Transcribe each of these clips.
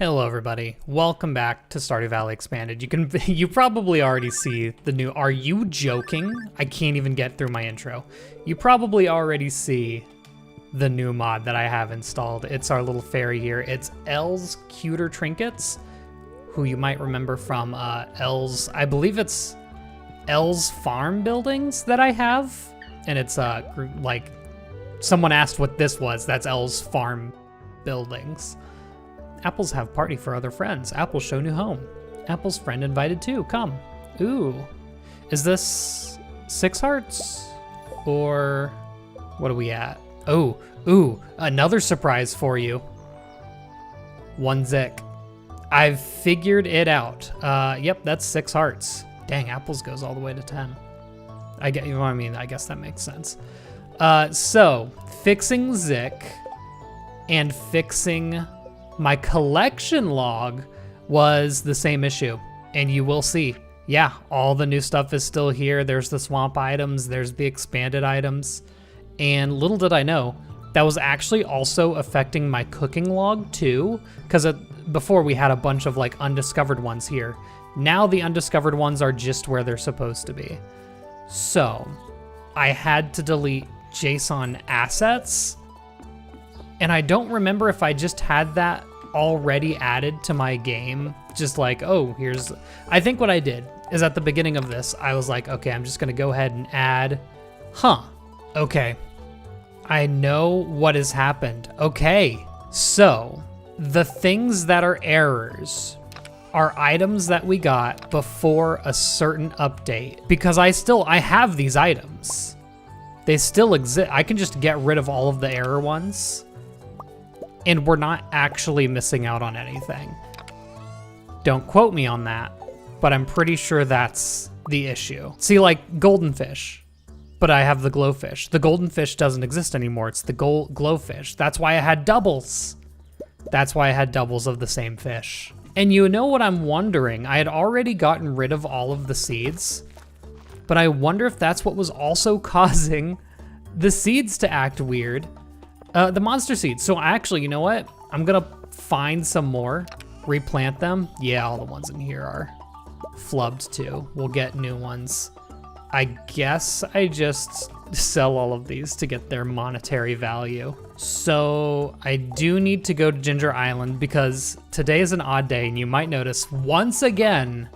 Hello everybody, welcome back to Stardew Valley Expanded. You probably already see the new, are you joking? I can't even get through my intro. You probably already see the new mod that I have installed. It's our little fairy here. It's Elle's Cuter Trinkets, who you might remember from Elle's, I believe it's Elle's Farm Buildings that I have. And it's like, someone asked what this was, that's Elle's Farm Buildings. Apples have party for other friends. Apples show new home. Apple's friend invited too. Come. Ooh. Is this 6 hearts? Or what are we at? Oh, ooh, another surprise for you. 1 zick. I've figured it out. Yep, that's 6 hearts. Dang, apples goes all the way to 10. I get you know what I mean. I guess that makes sense. So fixing Zick and fixing my collection log was the same issue, and you will see, yeah, all the new stuff is still here. There's the swamp items, there's the expanded items, and little did I know, that was actually also affecting my cooking log too, because before we had a bunch of like undiscovered ones here. Now the undiscovered ones are just where they're supposed to be. So I had to delete JSON assets, and I don't remember if I just had that already added to my game. Just like, oh, here's, I think what I did is at the beginning of this, I was like, okay, I'm just gonna go ahead and add, okay. I know what has happened. Okay, so the things that are errors are items that we got before a certain update, because I have these items. They still exist. I can just get rid of all of the error ones, and we're not actually missing out on anything. Don't quote me on that, but I'm pretty sure that's the issue. See, like golden fish, but I have the glowfish. The golden fish doesn't exist anymore. It's the glowfish. That's why I had doubles. That's why I had doubles of the same fish. And you know what I'm wondering? I had already gotten rid of all of the seeds, but I wonder if that's what was also causing the seeds to act weird. The monster seeds. So actually, you know what? I'm gonna find some more, replant them. Yeah, all the ones in here are flubbed too. We'll get new ones. I guess I just sell all of these to get their monetary value. So I do need to go to Ginger Island because today is an odd day, and you might notice once again,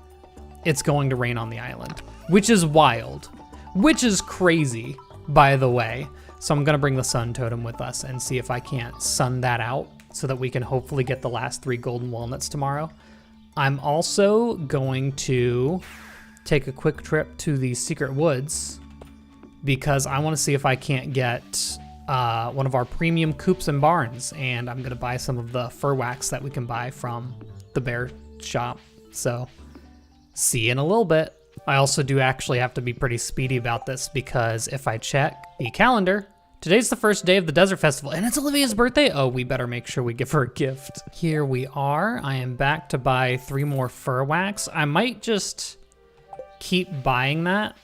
it's going to rain on the island, which is wild, which is crazy, by the way. So I'm gonna bring the sun totem with us and see if I can't sun that out so that we can hopefully get the last 3 golden walnuts tomorrow. I'm also going to take a quick trip to the secret woods because I wanna see if I can't get one of our premium coops and barns, and I'm gonna buy some of the fur wax that we can buy from the bear shop. So see you in a little bit. I also do actually have to be pretty speedy about this because if I check the calendar, today's the first day of the Desert Festival, and it's Olivia's birthday. Oh, we better make sure we give her a gift. Here we are. I am back to buy 3 more fur wax. I might just keep buying that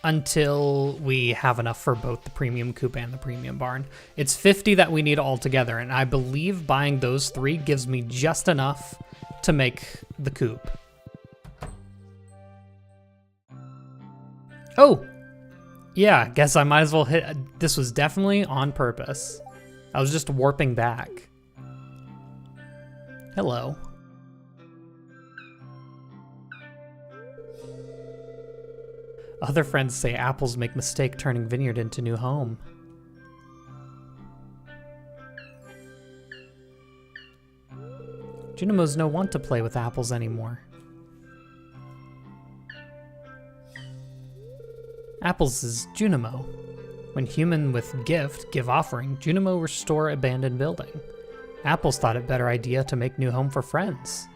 until we have enough for both the premium coop and the premium barn. It's 50 that we need all together, and I believe buying those 3 gives me just enough to make the coop. Oh, yeah, guess I might as well hit, this was definitely on purpose. I was just warping back. Hello. Other friends say apples make mistake turning vineyard into new home. Junimo's no want to play with apples anymore. Apples is Junimo. When human with gift give offering, Junimo restore abandoned building. Apples thought it better idea to make new home for friends.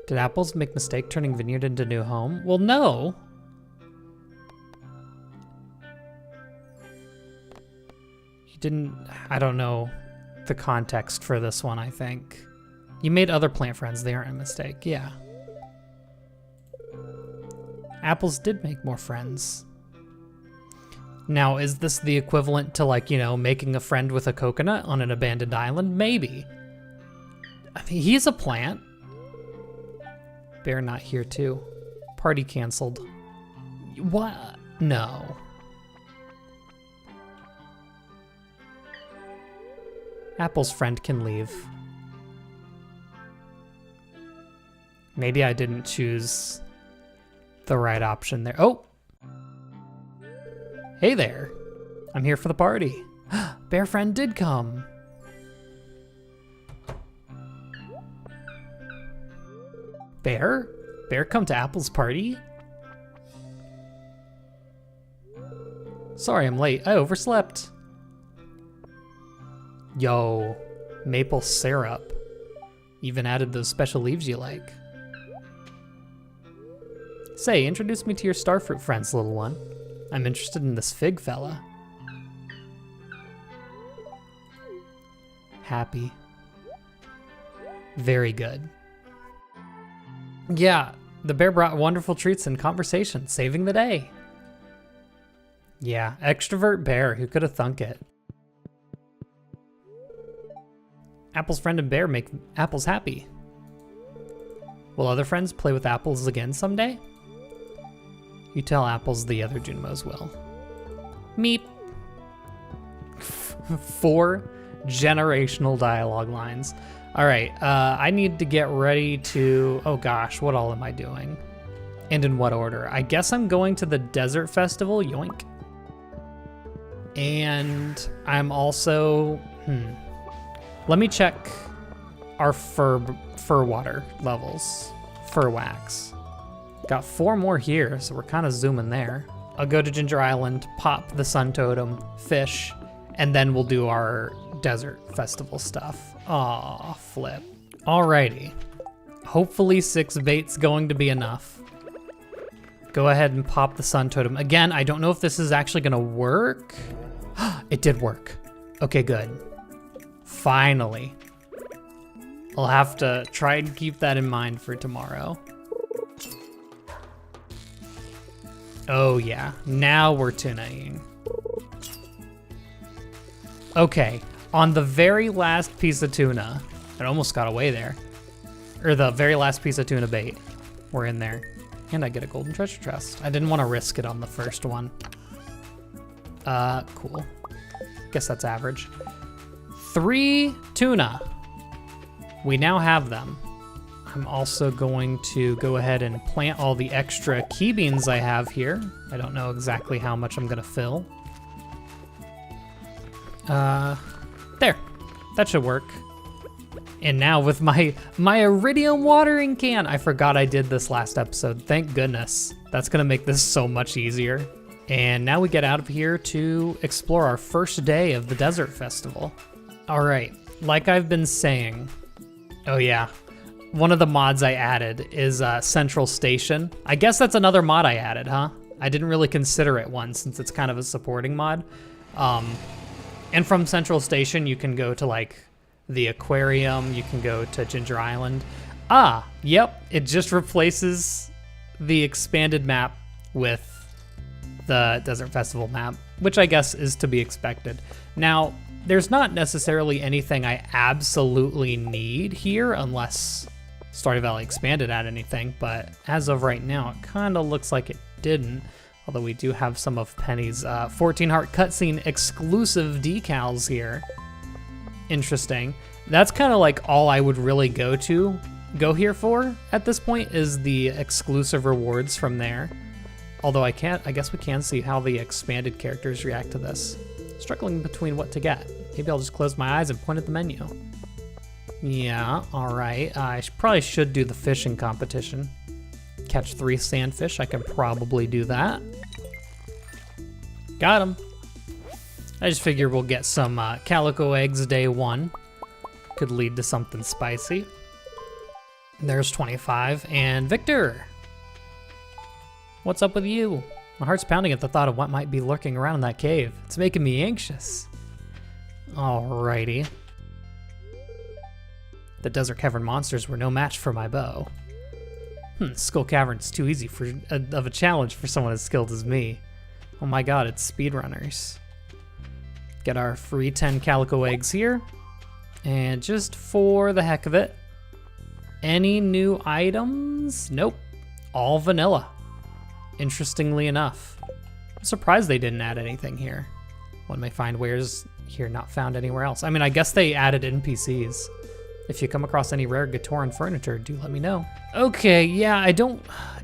Did apples make mistake turning vineyard into new home? Well, no. You didn't, I don't know the context for this one, I think. You made other plant friends, they aren't a mistake, yeah. Apples did make more friends. Now, is this the equivalent to, like, you know, making a friend with a coconut on an abandoned island? Maybe. I mean, he's a plant. Bear not here too. Party canceled. What? No. Apple's friend can leave. Maybe I didn't choose the right option there. Oh! Hey there. I'm here for the party. Bear friend did come. Bear? Bear come to Apple's party? Sorry I'm late. I overslept. Yo, maple syrup. Even added those special leaves you like. Say, introduce me to your starfruit friends, little one. I'm interested in this fig fella. Happy. Very good. Yeah, the bear brought wonderful treats and conversation, saving the day. Yeah, extrovert bear, who could have thunk it? Apple's friend and bear make apples happy. Will other friends play with apples again someday? You tell Apples the other Junimos will. Meep. 4 generational dialogue lines. All right, I need to get ready to, oh gosh, what all am I doing? And in what order? I guess I'm going to the Desert Festival, yoink. And I'm also, let me check our fur water levels, fur wax. Got 4 more here, so we're kind of zooming there. I'll go to Ginger Island, pop the sun totem, fish, and then we'll do our Desert Festival stuff. Aw, flip. Alrighty. Hopefully 6 bait's going to be enough. Go ahead and pop the sun totem. Again, I don't know if this is actually gonna work. It did work. Okay, good. Finally. I'll have to try and keep that in mind for tomorrow. Oh yeah, now we're tuning. Okay, on the very last piece of tuna, it almost got away there. Or the very last piece of tuna bait, we're in there. And I get a golden treasure chest. I didn't want to risk it on the first one. Cool. Guess that's average. 3 tuna. We now have them. I'm also going to go ahead and plant all the extra key beans I have here. I don't know exactly how much I'm gonna fill. There, that should work. And now with my iridium watering can, I forgot I did this last episode, thank goodness. That's gonna make this so much easier. And now we get out of here to explore our first day of the Desert Festival. All right, like I've been saying, oh yeah, one of the mods I added is Central Station. I guess that's another mod I added, huh? I didn't really consider it one since it's kind of a supporting mod. And from Central Station, you can go to like the aquarium, you can go to Ginger Island. Ah, yep, it just replaces the expanded map with the Desert Festival map, which I guess is to be expected. Now, there's not necessarily anything I absolutely need here unless Stardew Valley expanded at anything, but as of right now, it kind of looks like it didn't. Although we do have some of Penny's 14 heart cutscene exclusive decals here. Interesting. That's kind of like all I would really go here for at this point is the exclusive rewards from there. Although I guess we can see how the expanded characters react to this. Struggling between what to get. Maybe I'll just close my eyes and point at the menu. Yeah, all right. I probably should do the fishing competition. Catch 3 sandfish, I can probably do that. Got him. I just figure we'll get some calico eggs day 1. Could lead to something spicy. There's 25, and Victor. What's up with you? My heart's pounding at the thought of what might be lurking around in that cave. It's making me anxious. Alrighty. The desert cavern monsters were no match for my bow. Skull Cavern's too easy of a challenge for someone as skilled as me. Oh my god, it's speedrunners. Get our free 10 calico eggs here. And just for the heck of it, any new items? Nope, all vanilla. Interestingly enough. I'm surprised they didn't add anything here. One may find wares here not found anywhere else. I mean, I guess they added NPCs. If you come across any rare Gatoran furniture, do let me know. Okay, yeah,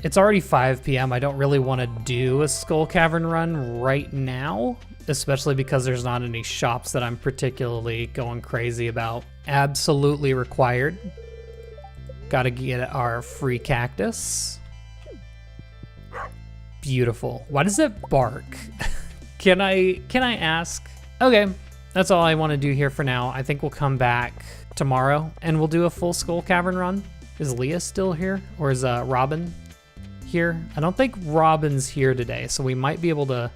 it's already 5 p.m. I don't really want to do a Skull Cavern run right now, especially because there's not any shops that I'm particularly going crazy about. Absolutely required. Gotta get our free cactus. Beautiful. Why does it bark? Can I ask? Okay, that's all I want to do here for now. I think we'll come back tomorrow and we'll do a full Skull Cavern run. Is Leah still here, or is Robin here? I don't think Robin's here today, so we might be able to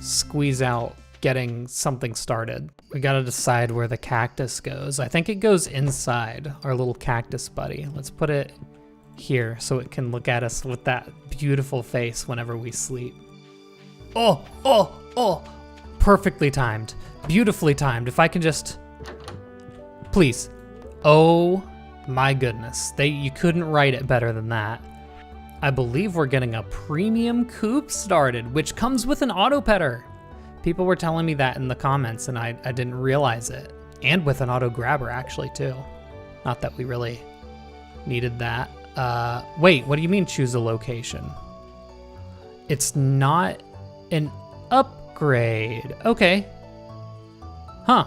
squeeze out getting something started. We gotta decide where the cactus goes. I think it goes inside our little cactus buddy. Let's put it here so it can look at us with that beautiful face whenever we sleep. Oh, oh, oh, perfectly timed, beautifully timed. If I can just, please. Oh my goodness, you couldn't write it better than that. I believe we're getting a premium coop started, which comes with an auto petter. People were telling me that in the comments and I didn't realize it. And with an auto grabber actually too. Not that we really needed that. Wait, what do you mean choose a location? It's not an upgrade. Okay. Huh.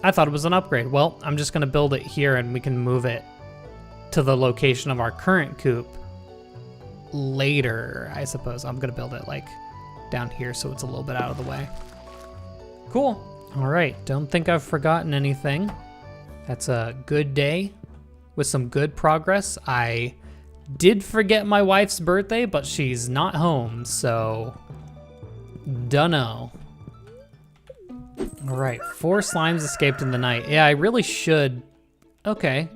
I thought it was an upgrade. Well, I'm just gonna build it here and we can move it to the location of our current coop later, I suppose. I'm gonna build it like down here so it's a little bit out of the way. Cool. All right, don't think I've forgotten anything. That's a good day with some good progress. I did forget my wife's birthday, but she's not home, so dunno. All right, 4 slimes escaped in the night. Yeah, I really should. Okay,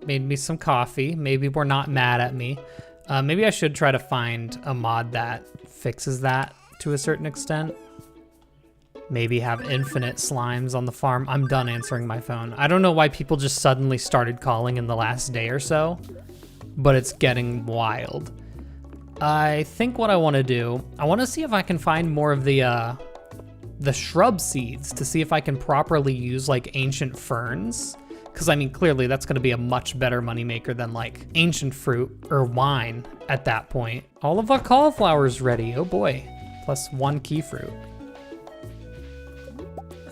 made me some coffee. Maybe we're not mad at me. Maybe I should try to find a mod that fixes that to a certain extent. Maybe have infinite slimes on the farm. I'm done answering my phone. I don't know why people just suddenly started calling in the last day or so, but it's getting wild. I think what I want to do, I want to see if I can find more of the shrub seeds to see if I can properly use like ancient ferns. Because I mean, clearly that's going to be a much better moneymaker than like ancient fruit or wine at that point. All of our cauliflower's ready, oh boy. Plus 1 key fruit.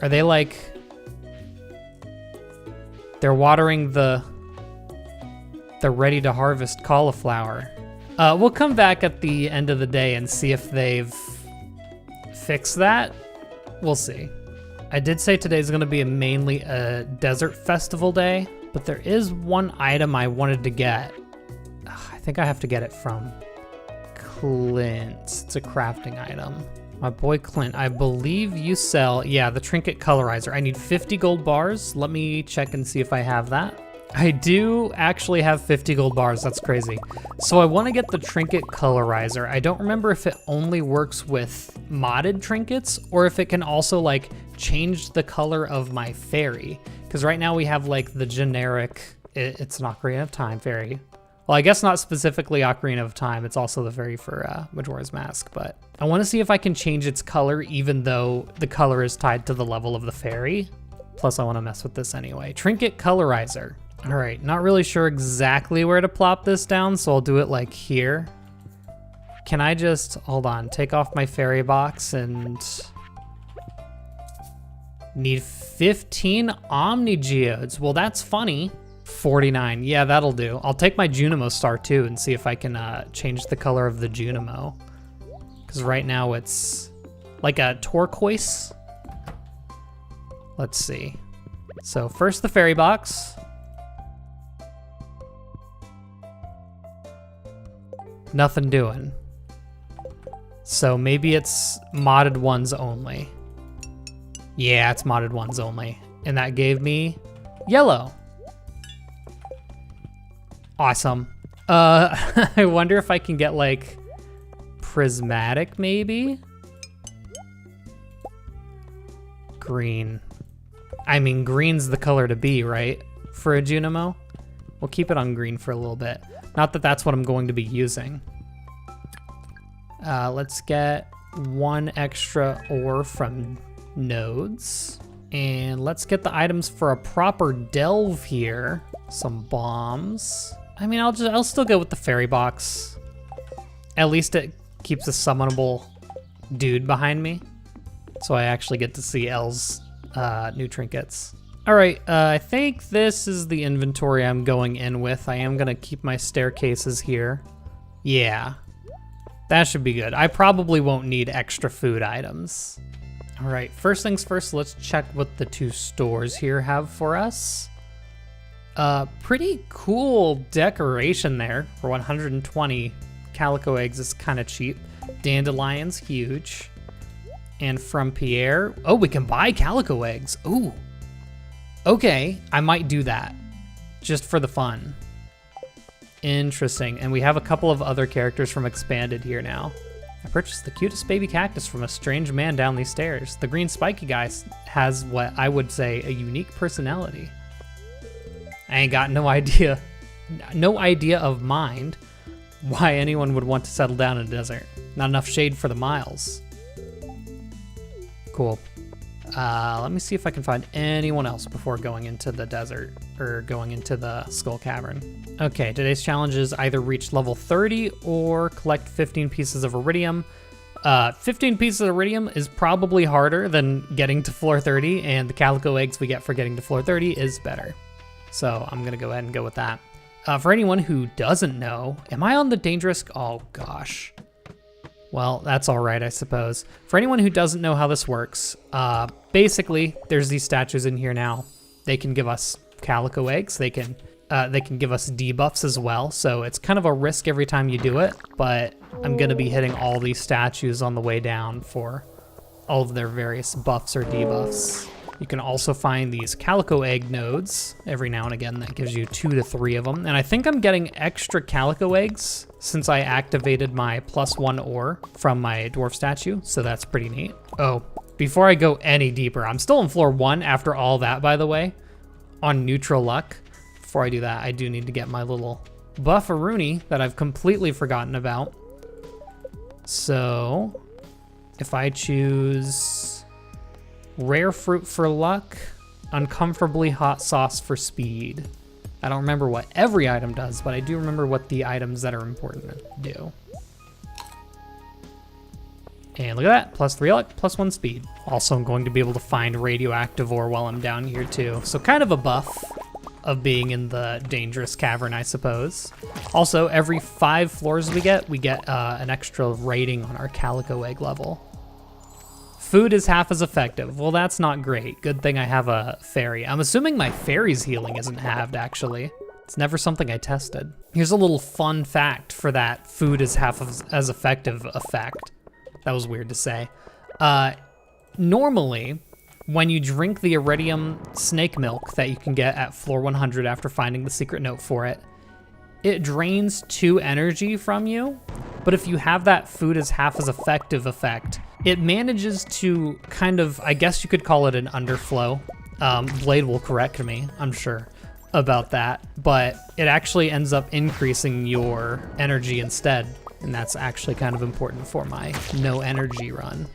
Are they like, they're watering the ready to harvest cauliflower. We'll come back at the end of the day and see if they've fixed that. We'll see. I did say today's gonna be mainly a desert festival day, but there is one item I wanted to get. I think I have to get it from Clint. It's a crafting item. My boy Clint, I believe you sell, yeah, the trinket colorizer. I need 50 gold bars. Let me check and see if I have that. I do actually have 50 gold bars, that's crazy. So I wanna get the trinket colorizer. I don't remember if it only works with modded trinkets or if it can also like change the color of my fairy. Because right now we have like the generic, it's an Ocarina of Time fairy. Well, I guess not specifically Ocarina of Time, it's also the fairy for Majora's Mask, but I wanna see if I can change its color even though the color is tied to the level of the fairy. Plus I wanna mess with this anyway. Trinket colorizer. All right, not really sure exactly where to plop this down, so I'll do it like here. Can I just, hold on, take off my fairy box and need 15 Omni Geodes. Well, that's funny. 49, yeah, that'll do. I'll take my Junimo star too and see if I can change the color of the Junimo. Because right now it's like a turquoise. Let's see. So first the fairy box. Nothing doing. So maybe it's modded ones only. Yeah, it's modded ones only. And that gave me yellow. Awesome. I wonder if I can get like prismatic maybe? green. I mean, green's the color to be, right? For a Junimo. We'll keep it on green for a little bit. Not that that's what I'm going to be using. Let's get 1 extra ore from nodes. And let's get the items for a proper delve here. Some bombs. I mean, I'll still go with the fairy box. At least it keeps a summonable dude behind me. So I actually get to see Elle's new trinkets. All right, I think this is the inventory I'm going in with. I am gonna keep my staircases here. Yeah, that should be good. I probably won't need extra food items. All right, first things first, let's check what the 2 stores here have for us. Pretty cool decoration there for 120. Calico eggs is kind of cheap. Dandelion's huge. And from Pierre, oh, we can buy calico eggs. Ooh. Okay, I might do that just for the fun. Interesting. And we have a couple of other characters from Expanded here now. I purchased the cutest baby cactus from a strange man down these stairs. The green spiky guy has what I would say a unique personality. I ain't got no idea of mind why anyone would want to settle down in a desert. Not enough shade for the miles. Cool. Let me see if I can find anyone else before going into the desert or going into the Skull Cavern. Okay, today's challenge is either reach level 30 or collect 15 pieces of iridium. 15 pieces of iridium is probably harder than getting to floor 30, and the calico eggs we get for getting to floor 30 is better. So I'm gonna go ahead and go with that. For anyone who doesn't know, am I on the dangerous? Oh gosh. Well, that's all right, I suppose. For anyone who doesn't know how this works, basically, there's these statues in here now. They can give us calico eggs. They can give us debuffs as well. So it's kind of a risk every time you do it, but I'm gonna be hitting all these statues on the way down for all of their various buffs or debuffs. You can also find these calico egg nodes every now and again. That gives you 2 to 3 of them. And I think I'm getting extra calico eggs since I activated my +1 ore from my dwarf statue. So that's pretty neat. Oh, before I go any deeper, I'm still on floor 1 after all that, by the way, on neutral luck. Before I do that, I do need to get my little bufferoonie that I've completely forgotten about. So if I choose rare fruit for luck, uncomfortably hot sauce for speed. I don't remember what every item does, but I do remember what the items that are important do. And look at that, +3 luck, +1 speed. Also, I'm going to be able to find radioactive ore while I'm down here too. So kind of a buff of being in the dangerous cavern, I suppose. Also, every 5 floors we get an extra rating on our calico egg level. Food is half as effective. Well, that's not great. Good thing I have a fairy. I'm assuming my fairy's healing isn't halved, actually. It's never something I tested. Here's a little fun fact for that food is half as effective effect. That was weird to say. Normally, when you drink the iridium snake milk that you can get at floor 100 after finding the secret note for it, it drains 2 energy from you. But if you have that food is half as effective effect, it manages to kind of, I guess you could call it an underflow. Blade will correct me, I'm sure, about that. But it actually ends up increasing your energy instead. And that's actually kind of important for my no energy run.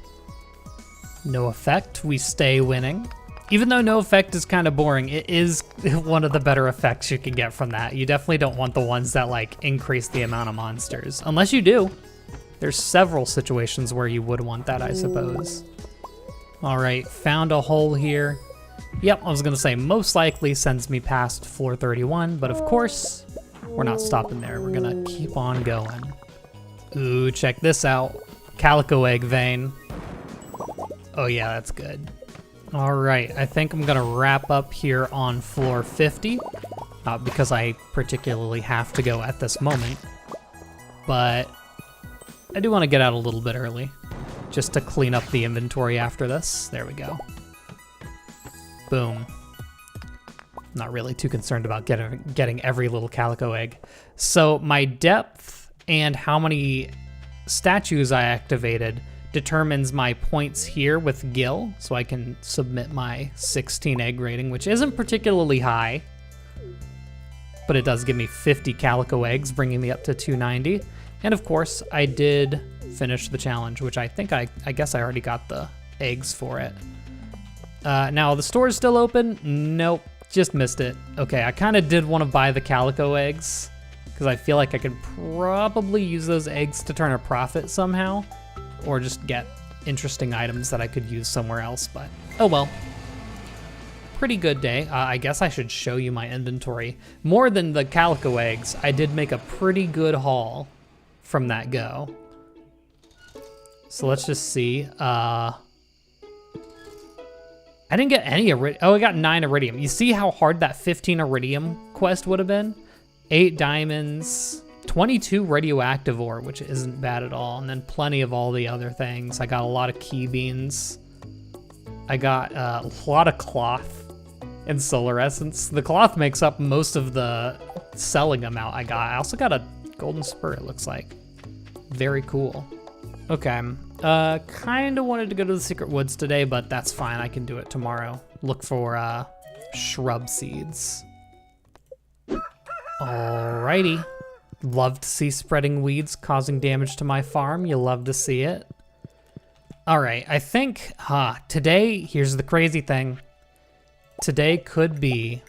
No effect, we stay winning. Even though no effect is kind of boring, it is one of the better effects you can get from that. You definitely don't want the ones that like increase the amount of monsters, unless you do. There's several situations where you would want that, I suppose. All right, found a hole here. Yep, I was gonna say most likely sends me past floor 31, but of course, we're not stopping there. We're gonna keep on going. Ooh, check this out. Calico egg vein. Oh yeah, that's good. All right, I think I'm gonna wrap up here on floor 50. Not because I particularly have to go at this moment, but I do wanna get out a little bit early just to clean up the inventory after this. There we go. Boom. Not really too concerned about getting every little calico egg. So my depth and how many statues I activated determines my points here with Gil, so I can submit my 16 egg rating, which isn't particularly high, but it does give me 50 calico eggs, bringing me up to 290. And of course, I did finish the challenge, which I think I guess I already got the eggs for it. Now, the store is still open? Nope, just missed it. Okay, I kind of did want to buy the calico eggs, because I feel like I could probably use those eggs to turn a profit somehow, or just get interesting items that I could use somewhere else, but oh well. Pretty good day. I guess I should show you my inventory. More than the calico eggs, I did make a pretty good haul from that go. So let's just see. I didn't get any iridium. Oh, I got 9 iridium. You see how hard that 15 iridium quest would have been? 8 diamonds, 22 radioactive ore, which isn't bad at all, and then plenty of all the other things. I got a lot of key beans. I got a lot of cloth and solar essence. The cloth makes up most of the selling amount I got. I also got a golden spur, it looks like. Very cool. Okay, kind of wanted to go to the secret woods today, but that's fine, I can do it tomorrow. Look for shrub seeds. Alrighty. Love to see spreading weeds causing damage to my farm. You love to see it. All right, I think today, here's the crazy thing. Today could be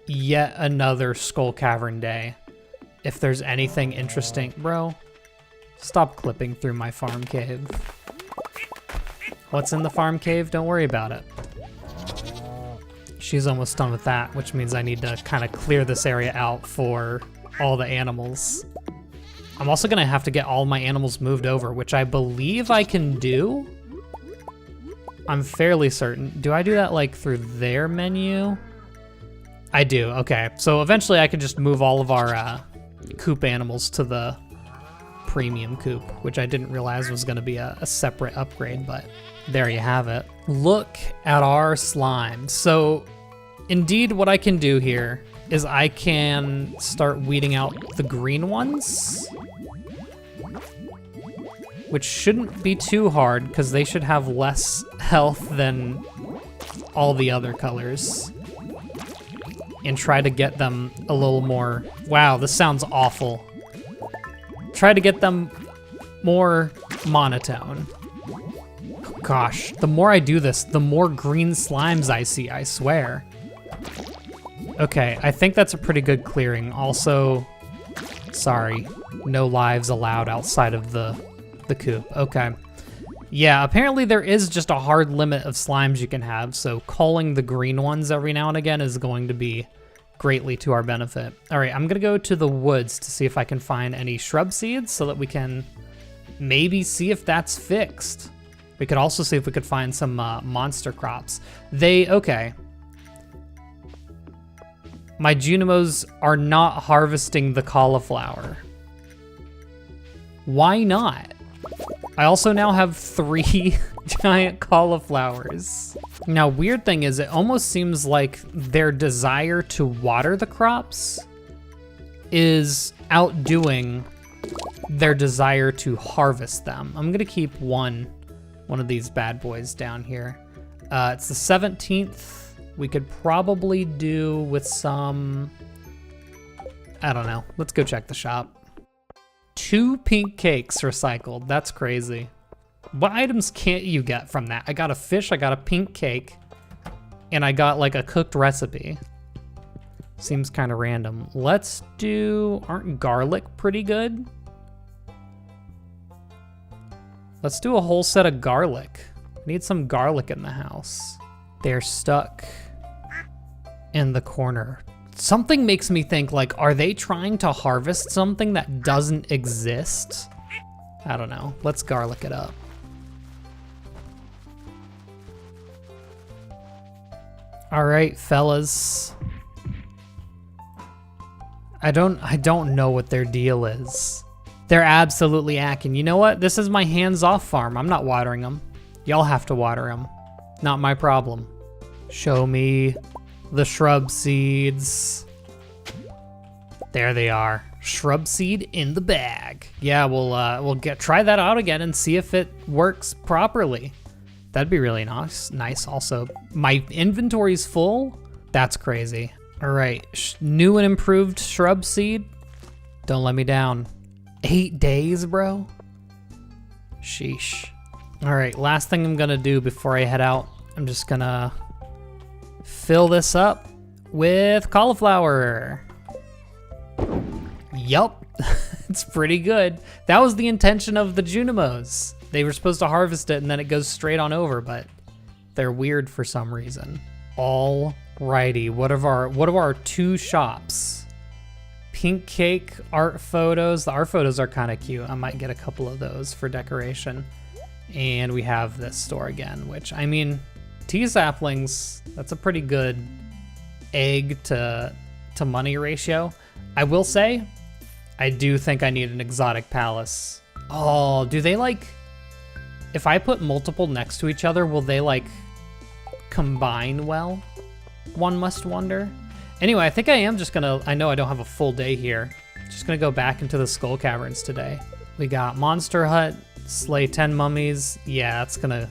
yet another Skull Cavern day. If there's anything interesting. Bro, stop clipping through my farm cave. What's in the farm cave? Don't worry about it. She's almost done with that, which means I need to kind of clear this area out for all the animals. I'm also gonna have to get all my animals moved over, which I believe I can do. I'm fairly certain. Do I do that like through their menu? I do, okay. So eventually I can just move all of our coop animals to the premium coop, which I didn't realize was gonna be a separate upgrade, but there you have it. Look at our slime. So indeed what I can do here is I can start weeding out the green ones, which shouldn't be too hard because they should have less health than all the other colors. And try to get them a little more, wow, this sounds awful. Try to get them more monotone. Gosh, the more I do this, the more green slimes I see, I swear. Okay, I think that's a pretty good clearing. Also, sorry, no lives allowed outside of the coop. Okay. Yeah, apparently there is just a hard limit of slimes you can have, so culling the green ones every now and again is going to be greatly to our benefit. All right, I'm gonna go to the woods to see if I can find any shrub seeds so that we can maybe see if that's fixed. We could also see if we could find some monster crops. Okay. My Junimos are not harvesting the cauliflower. Why not? I also now have 3 giant cauliflowers. Now, weird thing is it almost seems like their desire to water the crops is outdoing their desire to harvest them. I'm gonna keep one of these bad boys down here. It's the 17th. We could probably do with some, I don't know. Let's go check the shop. 2 pink cakes recycled. That's crazy. What items can't you get from that? I got a fish, I got a pink cake, and I got like a cooked recipe. Seems kind of random. Let's do, aren't garlic pretty good? Let's do a whole set of garlic. Need some garlic in the house. They're stuck in the corner. Something makes me think, like, are they trying to harvest something that doesn't exist? I don't know. Let's garlic it up. All right, fellas. I don't know what their deal is. They're absolutely acting. You know what? This is my hands-off farm. I'm not watering them. Y'all have to water them. Not my problem. Show me the shrub seeds. There they are. Shrub seed in the bag. Yeah, we'll try that out again and see if it works properly. That'd be really nice. Also, my inventory's full. That's crazy. All right, new and improved shrub seed. Don't let me down. 8 days, bro. Sheesh. All right, last thing I'm gonna do before I head out, I'm just gonna fill this up with cauliflower. Yup, it's pretty good. That was the intention of the Junimos. They were supposed to harvest it and then it goes straight on over, but they're weird for some reason. Alrighty, what of our 2 shops? Pink cake, art photos. The art photos are kind of cute. I might get a couple of those for decoration. And we have this store again, which, I mean, tea saplings, that's a pretty good egg to money ratio. I will say, I do think I need an exotic palace. Oh, do they like, if I put multiple next to each other, will they like combine well? One must wonder. Anyway, I think I am just gonna, I know I don't have a full day here. Just gonna go back into the Skull Caverns today. We got Monster Hut, slay 10 mummies. Yeah, that's gonna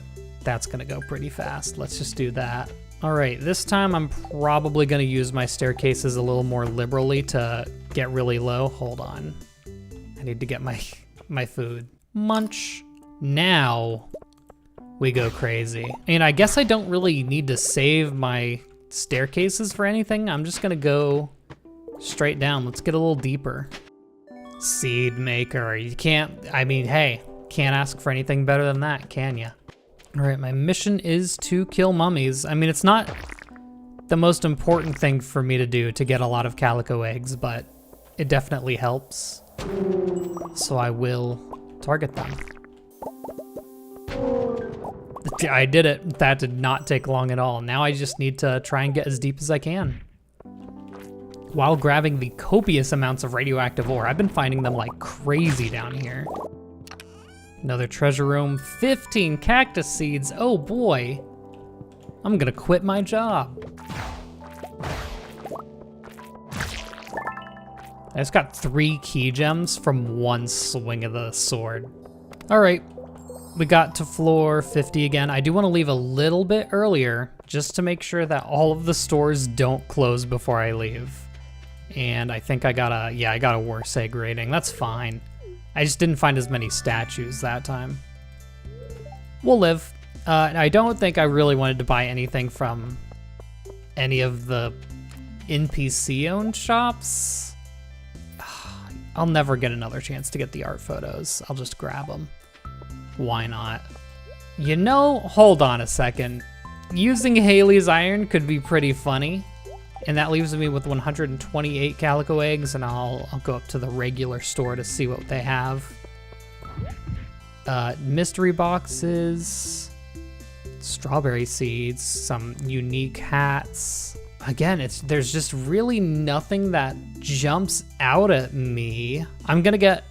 go pretty fast. Let's just do that. All right, this time I'm probably gonna use my staircases a little more liberally to get really low. Hold on. I need to get my food. Munch. Now we go crazy. And I guess I don't really need to save my staircases for anything. I'm just gonna go straight down. Let's get a little deeper. Seed maker. You can't, I mean, hey, can't ask for anything better than that, can ya? All right, my mission is to kill mummies. I mean, it's not the most important thing for me to do to get a lot of calico eggs, but it definitely helps. So I will target them. I did it. That did not take long at all. Now I just need to try and get as deep as I can, while grabbing the copious amounts of radioactive ore. I've been finding them like crazy down here. Another treasure room, 15 cactus seeds. Oh boy, I'm gonna quit my job. I just got 3 key gems from one swing of the sword. All right, we got to floor 50 again. I do wanna leave a little bit earlier just to make sure that all of the stores don't close before I leave. And I think I got a worse egg rating. That's fine. I just didn't find as many statues that time. We'll live. I don't think I really wanted to buy anything from any of the NPC-owned shops. I'll never get another chance to get the art photos. I'll just grab them. Why not? You know, hold on a second. Using Haley's iron could be pretty funny. And that leaves me with 128 calico eggs, and I'll go up to the regular store to see what they have. Mystery boxes, strawberry seeds, some unique hats. Again, there's just really nothing that jumps out at me. I'm gonna get,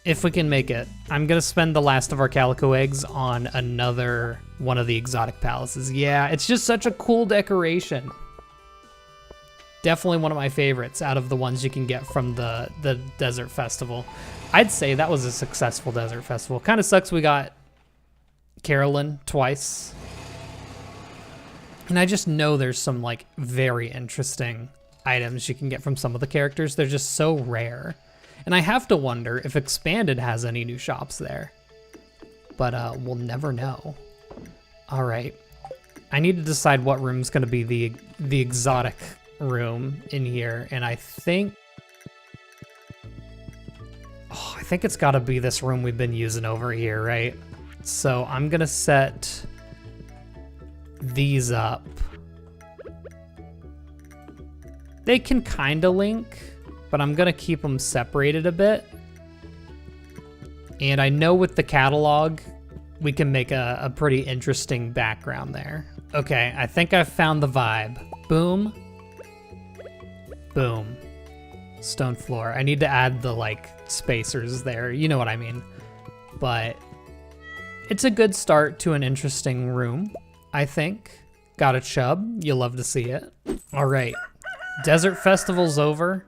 if we can make it, I'm gonna spend the last of our calico eggs on another one of the exotic palaces. Yeah, it's just such a cool decoration. Definitely one of my favorites out of the ones you can get from the desert festival. I'd say that was a successful desert festival. Kind of sucks we got Carolyn twice. And I just know there's some like very interesting items you can get from some of the characters. They're just so rare. And I have to wonder if Expanded has any new shops there. But we'll never know. All right. I need to decide what room's gonna be the exotic room in here, and I think it's got to be this room we've been using over here, right? So I'm gonna set these up. They can kind of link, but I'm gonna keep them separated a bit. And I know with the catalog we can make a pretty interesting background there. Okay, I think I've found the vibe. Boom. Boom. Stone floor. I need to add the like spacers there. You know what I mean. But it's a good start to an interesting room, I think. Got a chub. You'll love to see it. All right. Desert Festival's over.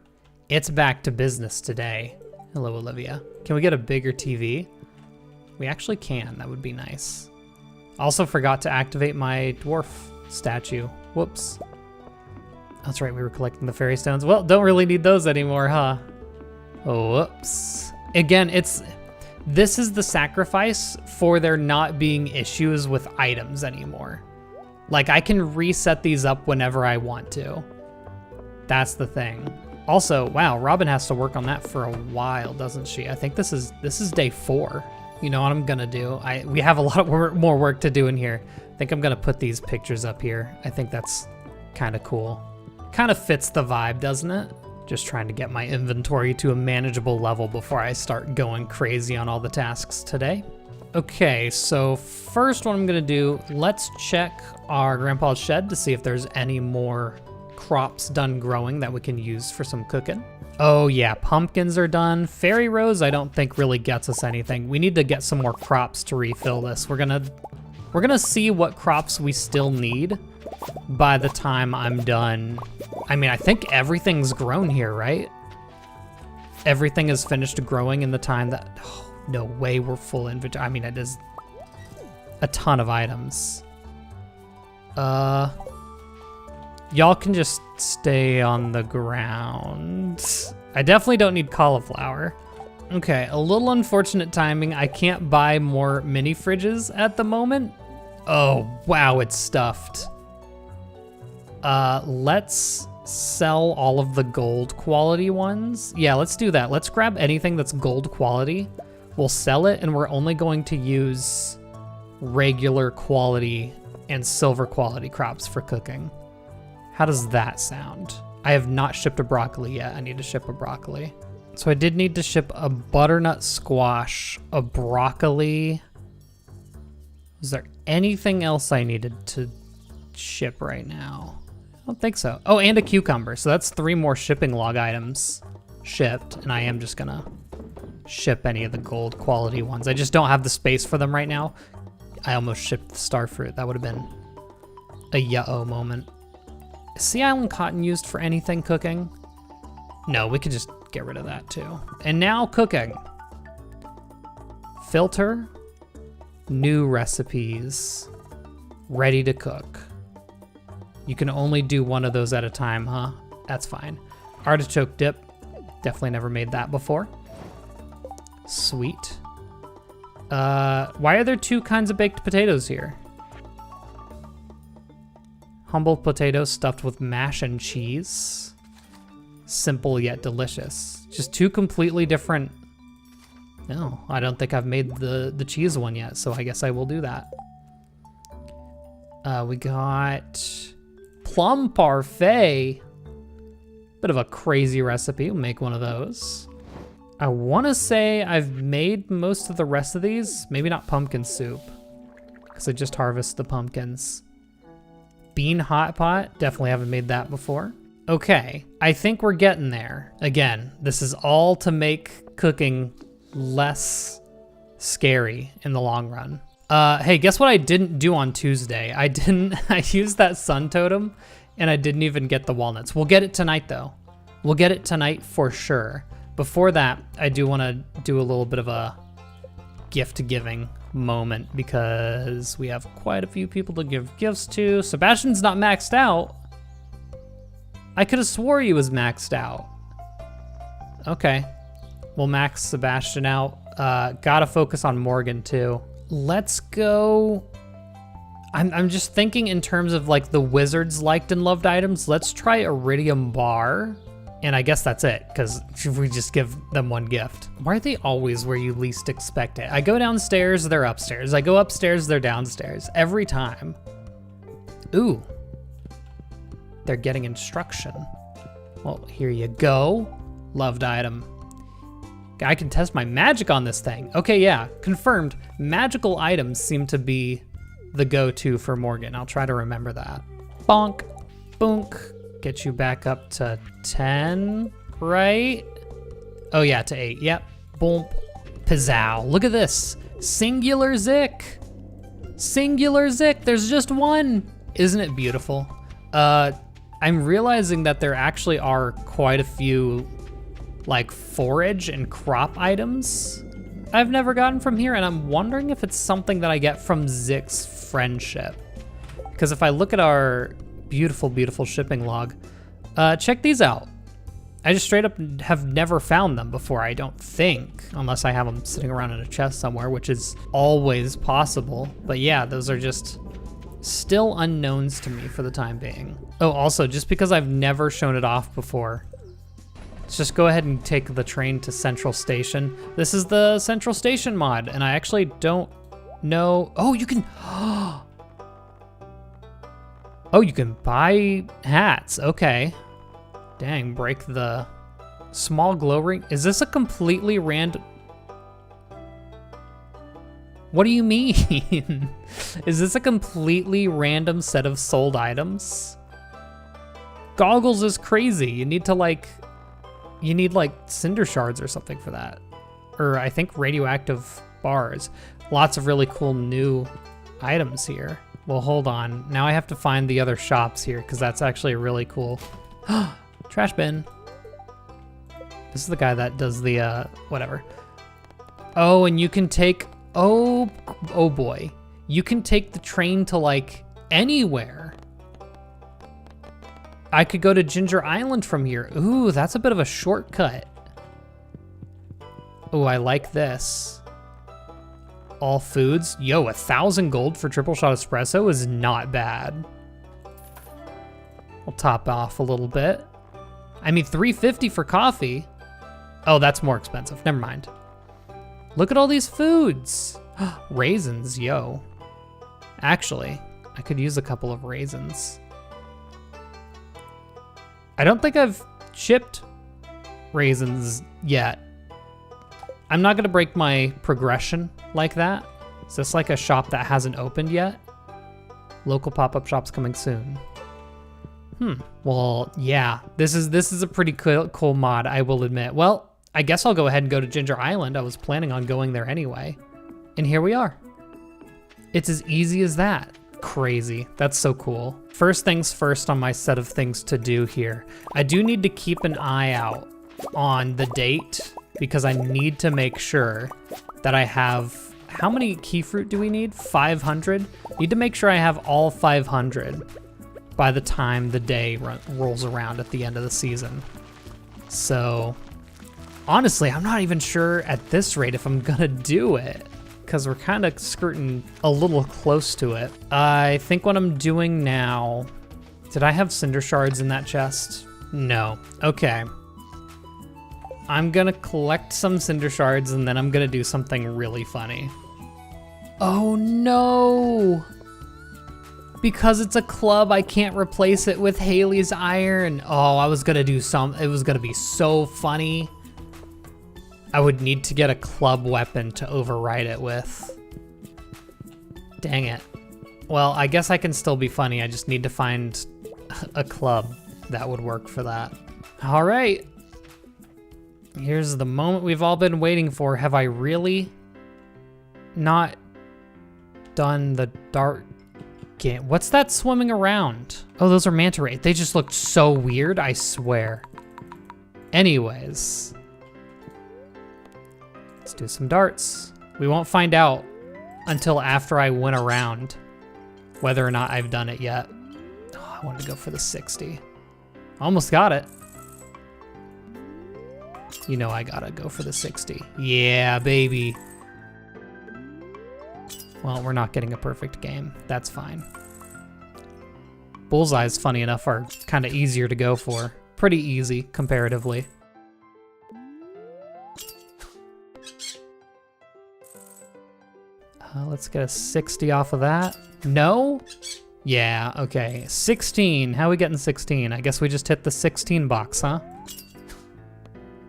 It's back to business today. Hello, Olivia. Can we get a bigger TV? We actually can. That would be nice. Also forgot to activate my dwarf statue. Whoops. That's right, we were collecting the fairy stones. Well, don't really need those anymore, huh? Oh, whoops. Again, this is the sacrifice for there not being issues with items anymore. Like, I can reset these up whenever I want to. That's the thing. Also, wow, Robin has to work on that for a while, doesn't she? I think this is day 4. You know what I'm gonna do? We have a lot of more work to do in here. I think I'm gonna put these pictures up here. I think that's kind of cool. Kind of fits the vibe, doesn't it? Just trying to get my inventory to a manageable level before I start going crazy on all the tasks today. Okay, so first what I'm gonna do, let's check our grandpa's shed to see if there's any more crops done growing that we can use for some cooking. Oh yeah, pumpkins are done. Fairy rose I don't think really gets us anything. We need to get some more crops to refill this. We're gonna see what crops we still need by the time I'm done. I mean, I think everything's grown here, right? Everything is finished growing in the time that, oh, no way we're full inventory. I mean, it is a ton of items. Y'all can just stay on the ground. I definitely don't need cauliflower. Okay, a little unfortunate timing. I can't buy more mini fridges at the moment. Oh, wow, it's stuffed. Let's sell all of the gold quality ones. Yeah, let's do that. Let's grab anything that's gold quality. We'll sell it, and we're only going to use regular quality and silver quality crops for cooking. How does that sound? I have not shipped a broccoli yet. I need to ship a broccoli. So I did need to ship a butternut squash, a broccoli. Is there anything else I needed to ship right now? I don't think so. Oh, and a cucumber. So that's 3 more shipping log items shipped, and I am just gonna ship any of the gold quality ones. I just don't have the space for them right now. I almost shipped the star fruit. That would have been a yeah-oh moment. Is Sea Island cotton used for anything cooking? No, we could just get rid of that too. And now cooking. Filter, new recipes, ready to cook. You can only do one of those at a time, huh? That's fine. Artichoke dip, definitely never made that before. Sweet. Why are there 2 kinds of baked potatoes here? Humble potatoes stuffed with mash and cheese. Simple yet delicious. Just 2 completely different. No, I don't think I've made the cheese one yet, so I guess I will do that. We got plum parfait. Bit of a crazy recipe. We'll make one of those. I want to say I've made most of the rest of these. Maybe not pumpkin soup, because I just harvested the pumpkins. Bean hot pot, definitely haven't made that before. Okay, I think we're getting there. Again, this is all to make cooking less scary in the long run. Hey, guess what I didn't do on Tuesday? I used that sun totem and I didn't even get the walnuts. We'll get it tonight though. We'll get it tonight for sure. Before that, I do want to do a little bit of a gift giving moment because we have quite a few people to give gifts to. Sebastian's not maxed out. I could have swore he was maxed out. Okay, we'll max Sebastian out. Gotta focus on Morgan too. Let's go. I'm just thinking in terms of like the wizards liked and loved items. Let's try Iridium Bar. And I guess that's it, because we just give them one gift. Why are they always where you least expect it? I go downstairs, they're upstairs. I go upstairs, they're downstairs. Every time. Ooh. They're getting instruction. Well, here you go. Loved item. I can test my magic on this thing. Okay, yeah, confirmed. Magical items seem to be the go-to for Morgan. I'll try to remember that. Bonk, boonk. Get you back up to 10, right? Oh yeah, to 8, yep. Boom, pizzow. Look at this, singular Zik. Singular Zik, there's just one. Isn't it beautiful? I'm realizing that there actually are quite a few like forage and crop items I've never gotten from here, and I'm wondering if it's something that I get from Zix's friendship. Because if I look at our beautiful, beautiful shipping log, check these out. I just straight up have never found them before, I don't think, unless I have them sitting around in a chest somewhere, which is always possible. But yeah, those are just still unknowns to me for the time being. Oh, also, just because I've never shown it off before, let's just go ahead and take the train to Central Station. This is the Central Station mod, and I actually don't know. Oh, you can, oh, you can buy hats, okay. Dang, break the small glow ring. Is this a completely random? What do you mean? Is this a completely random set of sold items? Goggles is crazy. You need like cinder shards or something for that. Or I think radioactive bars. Lots of really cool new items here. Well, hold on. Now I have to find the other shops here because that's actually really cool. Trash bin. This is the guy that does the, whatever. Oh, and you can take, oh boy. You can take the train to like anywhere. I could go to Ginger Island from here. Ooh, that's a bit of a shortcut. Ooh, I like this. All foods. Yo, 1,000 gold for triple shot espresso is not bad. I'll top off a little bit. I mean, 350 for coffee. Oh, that's more expensive. Never mind. Look at all these foods. Raisins, yo. Actually, I could use a couple of raisins. I don't think I've shipped raisins yet. I'm not gonna break my progression like that. Is this like a shop that hasn't opened yet? Local pop-up shops coming soon. Well, yeah, this is a pretty cool mod, I will admit. Well, I guess I'll go ahead and go to Ginger Island. I was planning on going there anyway. And here we are. It's as easy as that. Crazy, that's so cool. First things first on my set of things to do here. I do need to keep an eye out on the date because I need to make sure that I have, how many key fruit do we need? 500? Need to make sure I have all 500 by the time the day rolls around at the end of the season. So honestly, I'm not even sure at this rate if I'm gonna do it because we're kind of skirting a little close to it. I think what I'm doing now, did I have cinder shards in that chest? No, okay. I'm gonna collect some cinder shards and then I'm gonna do something really funny. Oh no! Because it's a club, I can't replace it with Haley's iron. Oh, I was gonna do it was gonna be so funny. I would need to get a club weapon to override it with. Dang it. Well, I guess I can still be funny. I just need to find a club that would work for that. All right. Here's the moment we've all been waiting for. Have I really not done the dark game? What's that swimming around? Oh, those are manta ray. They just looked so weird, I swear. Anyways. Let's do some darts. We won't find out until after I win a round whether or not I've done it yet. Oh, I wanted to go for the 60. Almost got it. You know I gotta go for the 60. Yeah, baby. Well, we're not getting a perfect game. That's fine. Bullseyes, funny enough, are kind of easier to go for. Pretty easy, comparatively. Let's get a 60 off of that. No? Yeah, okay. 16. How are we getting 16? I guess we just hit the 16 box, huh?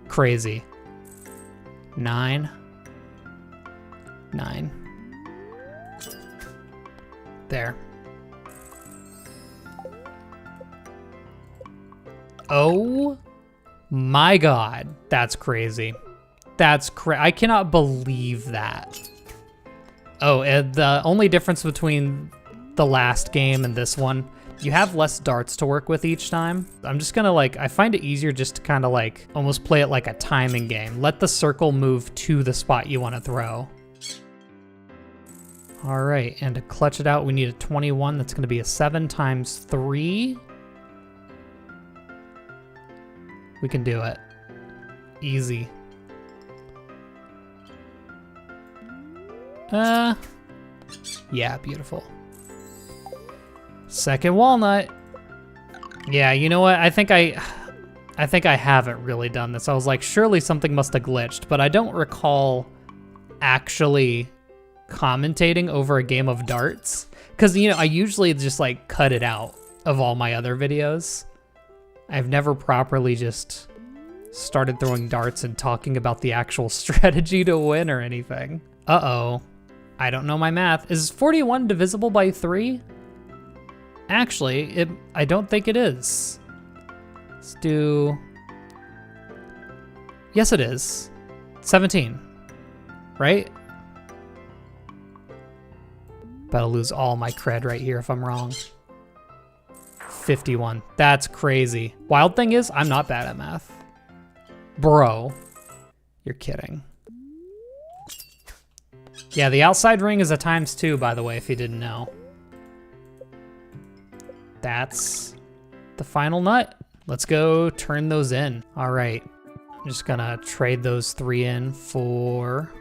Crazy. 9. 9. There. Oh my God. That's crazy. That's I cannot believe that. Oh, the only difference between the last game and this one, You have less darts to work with each time. I'm just gonna like, I find it easier just to kind of like almost play it like a timing game. Let the circle move to the spot you want to throw. All right, and to clutch it out, we need a 21. That's gonna be a 7 times 3. We can do it. Easy. Yeah, beautiful. Second walnut. Yeah, you know what? I think I haven't really done this. I was like, surely something must have glitched, but I don't recall actually commentating over a game of darts. Because, you know, I usually just like cut it out of all my other videos. I've never properly just started throwing darts and talking about the actual strategy to win or anything. Uh-oh. I don't know my math. Is 41 divisible by 3? Actually, I don't think it is. Let's do... Yes, it is. 17. Right? Bet I'll lose all my cred right here if I'm wrong. 51. That's crazy. Wild thing is, I'm not bad at math. Bro. You're kidding. Yeah, the outside ring is a ×2, by the way, if you didn't know. That's the final nut. Let's go turn those in. All right, I'm just gonna trade those 3 in for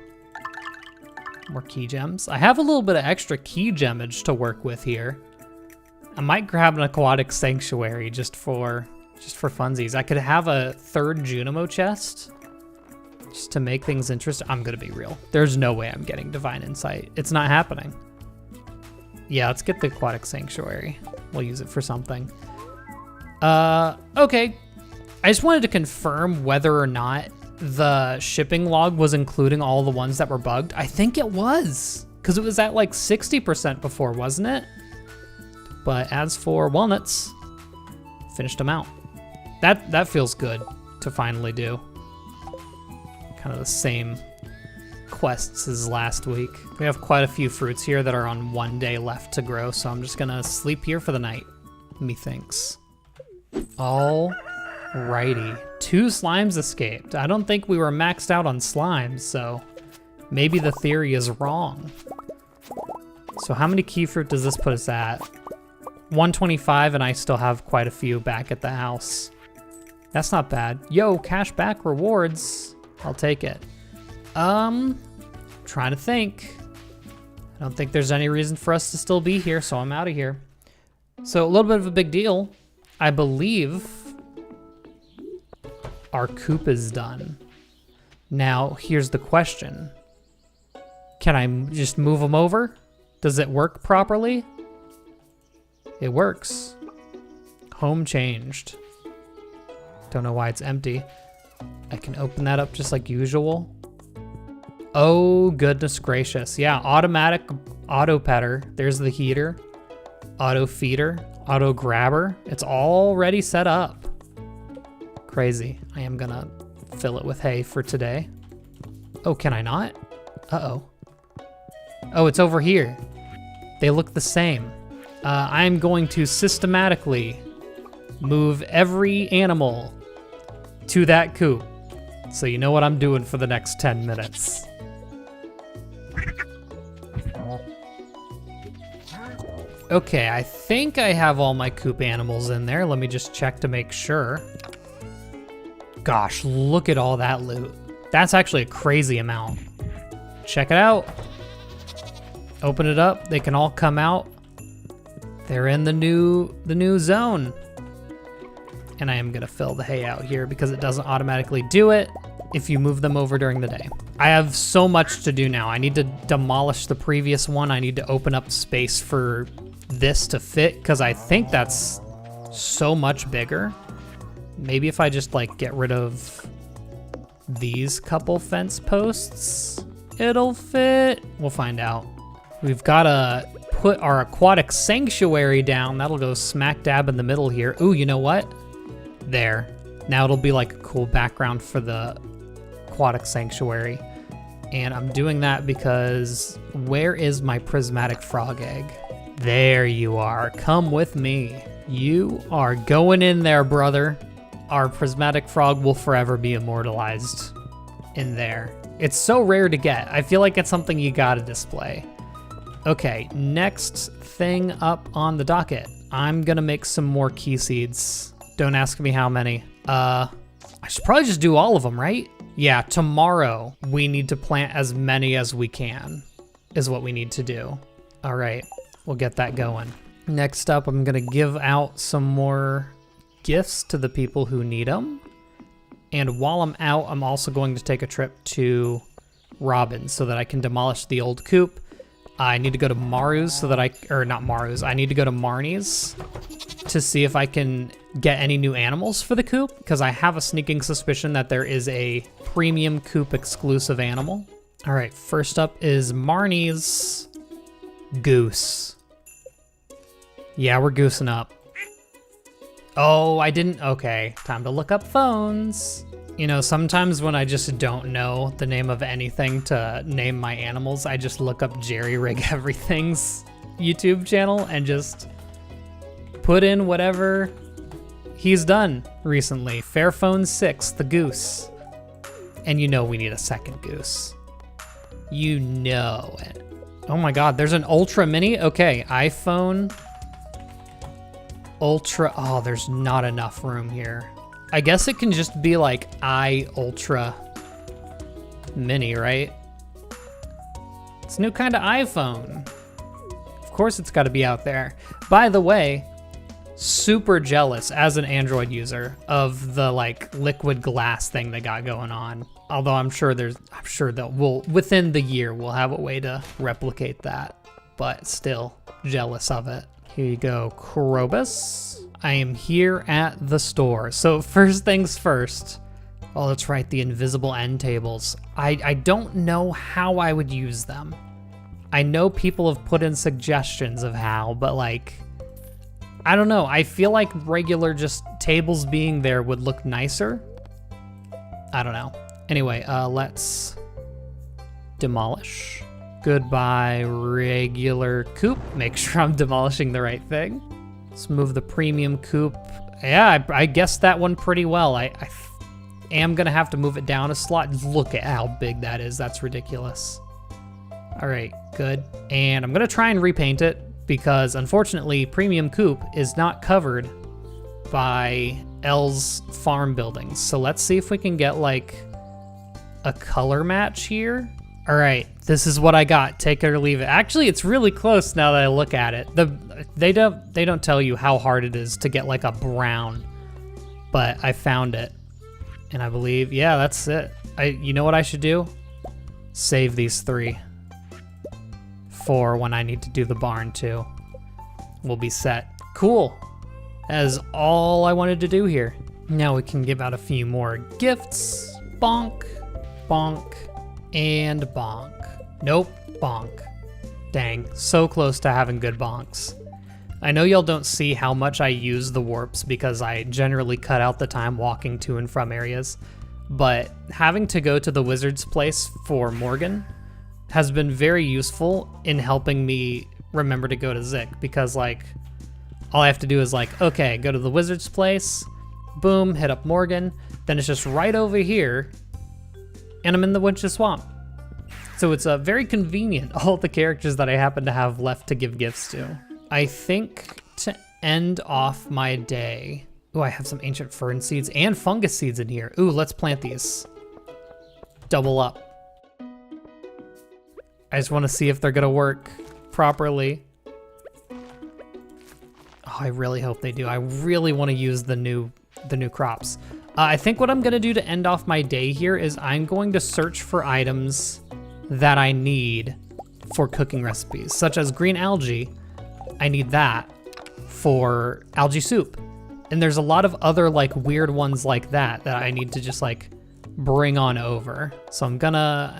more key gems. I have a little bit of extra key gemage to work with here. I might grab an aquatic sanctuary just for funsies. I could have a 3rd Junimo chest just to make things interesting. I'm gonna be real. There's no way I'm getting divine insight. It's not happening. Yeah, let's get the aquatic sanctuary. We'll use it for something. Okay. I just wanted to confirm whether or not the shipping log was including all the ones that were bugged. I think it was, because it was at like 60% before, wasn't it? But as for walnuts, finished them out. That feels good to finally do. Kind of the same quests as last week. We have quite a few fruits here that are on 1 day left to grow, so I'm just gonna sleep here for the night, methinks. Alrighty, 2 slimes escaped. I don't think we were maxed out on slimes, so maybe the theory is wrong. So how many key fruit does this put us at? 125, and I still have quite a few back at the house. That's not bad. Yo, cash back rewards. I'll take it. Trying to think. I don't think there's any reason for us to still be here, so I'm out of here. So a little bit of a big deal. I believe our coop is done. Now, here's the question. Can I just move them over? Does it work properly? It works. Home changed. Don't know why it's empty. I can open that up just like usual. Oh, goodness gracious. Yeah, automatic auto petter. There's the heater, auto feeder, auto grabber. It's already set up. Crazy. I am gonna fill it with hay for today. Oh, can I not? Uh-oh. Oh, it's over here. They look the same. I'm going to systematically move every animal to that coop. So you know what I'm doing for the next 10 minutes. Okay, I think I have all my coop animals in there. Let me just check to make sure. Gosh, look at all that loot. That's actually a crazy amount. Check it out. Open it up, they can all come out. They're in the new zone. And I am gonna fill the hay out here because it doesn't automatically do it if you move them over during the day. I have so much to do now. I need to demolish the previous one. I need to open up space for this to fit because I think that's so much bigger. Maybe if I just like get rid of these couple fence posts, it'll fit. We'll find out. We've gotta put our aquatic sanctuary down. That'll go smack dab in the middle here. Ooh, you know what? There. Now it'll be like a cool background for the aquatic sanctuary. And I'm doing that because where is my prismatic frog egg? There you are. Come with me. You are going in there, brother. Our prismatic frog will forever be immortalized in there. It's so rare to get. I feel like it's something you gotta display. Okay, next thing up on the docket. I'm gonna make some more key seeds. Don't ask me how many. I should probably just do all of them, right? Yeah, tomorrow we need to plant as many as we can, is what we need to do. All right, we'll get that going. Next up, I'm gonna give out some more gifts to the people who need them. And while I'm out, I'm also going to take a trip to Robin so that I can demolish the old coop. I need to go to Maru's so that I need to go to Marnie's to see if I can get any new animals for the coop, because I have a sneaking suspicion that there is a premium coop exclusive animal. All right, first up is Marnie's goose. Yeah, we're goosing up. Oh, I didn't, okay. Time to look up phones. You know, sometimes when I just don't know the name of anything to name my animals, I just look up Jerry Rig Everything's YouTube channel and just put in whatever he's done recently. Fairphone 6, the goose. And you know we need a second goose. You know it. Oh my God, there's an Ultra Mini? Okay, iPhone Ultra, oh, there's not enough room here. I guess it can just be like Ultra Mini, right? It's a new kind of iPhone. Of course it's gotta be out there. By the way, super jealous as an Android user of the like liquid glass thing they got going on. Although I'm sure that within the year we'll have a way to replicate that, but still jealous of it. Here you go, Krobus. I am here at the store. So first things first. Oh, that's right, the invisible end tables. I don't know how I would use them. I know people have put in suggestions of how, but like, I don't know. I feel like regular just tables being there would look nicer. I don't know. Anyway, let's demolish. Goodbye, regular coop. Make sure I'm demolishing the right thing. Let's move the premium coop. Yeah, I guessed that one pretty well. I am gonna have to move it down a slot. Look at how big that is. That's ridiculous. All right, good. And I'm gonna try and repaint it because unfortunately, premium coop is not covered by L's farm buildings. So let's see if we can get like a color match here. All right, this is what I got. Take it or leave it. Actually, it's really close now that I look at it. They don't tell you how hard it is to get like a brown, but I found it, and I believe, yeah, that's it. You know what I should do? Save these 3 for when I need to do the barn too. We'll be set. Cool. That is all I wanted to do here. Now we can give out a few more gifts. Bonk, bonk. And bonk. Nope, bonk. Dang, so close to having good bonks. I know y'all don't see how much I use the warps because I generally cut out the time walking to and from areas, but having to go to the wizard's place for Morgan has been very useful in helping me remember to go to Zik, because like, all I have to do is like, okay, go to the wizard's place, boom, hit up Morgan, then it's just right over here, and I'm in the Witch's Swamp. So it's very convenient, all the characters that I happen to have left to give gifts to. I think to end off my day, ooh, I have some ancient fern seeds and fungus seeds in here. Ooh, let's plant these. Double up. I just wanna see if they're gonna work properly. Oh, I really hope they do. I really wanna use the new crops. I think what I'm gonna do to end off my day here is I'm going to search for items that I need for cooking recipes, such as green algae. I need that for algae soup. And there's a lot of other like weird ones like that I need to just like bring on over. So I'm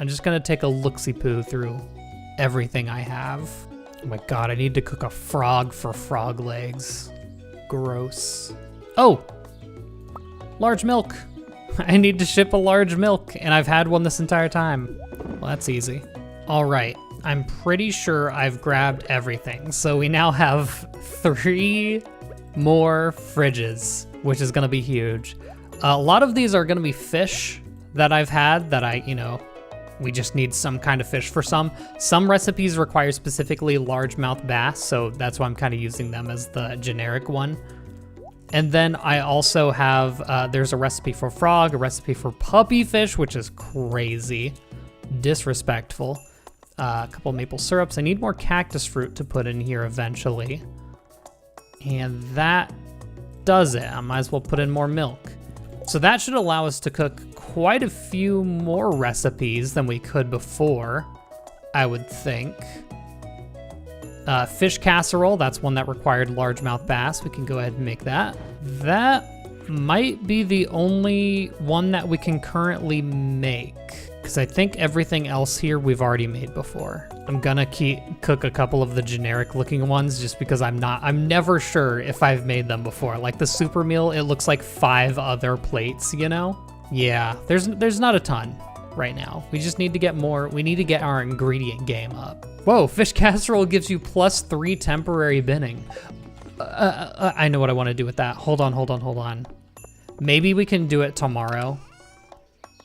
just gonna take a look-see-poo through everything I have. Oh my God, I need to cook a frog for frog legs. Gross. Oh, large milk. I need to ship a large milk, and I've had one this entire time. Well, that's easy. All right, I'm pretty sure I've grabbed everything. So we now have 3 more fridges, which is gonna be huge. A lot of these are gonna be fish that I've had that we just need some kind of fish for some. Some recipes require specifically largemouth bass, so that's why I'm kind of using them as the generic one. And then I also have, there's a recipe for frog, a recipe for puppy fish, which is crazy, disrespectful. A couple maple syrups. I need more cactus fruit to put in here eventually. And that does it. I might as well put in more milk. So that should allow us to cook quite a few more recipes than we could before, I would think. Fish casserole, that's one that required largemouth bass. We can go ahead and make that. That might be the only one that we can currently make, because I think everything else here we've already made before. I'm gonna cook a couple of the generic looking ones just because I'm never sure if I've made them before. Like the super meal, it looks like 5 other plates, you know? Yeah, there's not a ton right now. We just need to get more, we need to get our ingredient game up. Whoa, fish casserole gives you +3 temporary binning. I know what I wanna do with that. Hold on. Maybe we can do it tomorrow.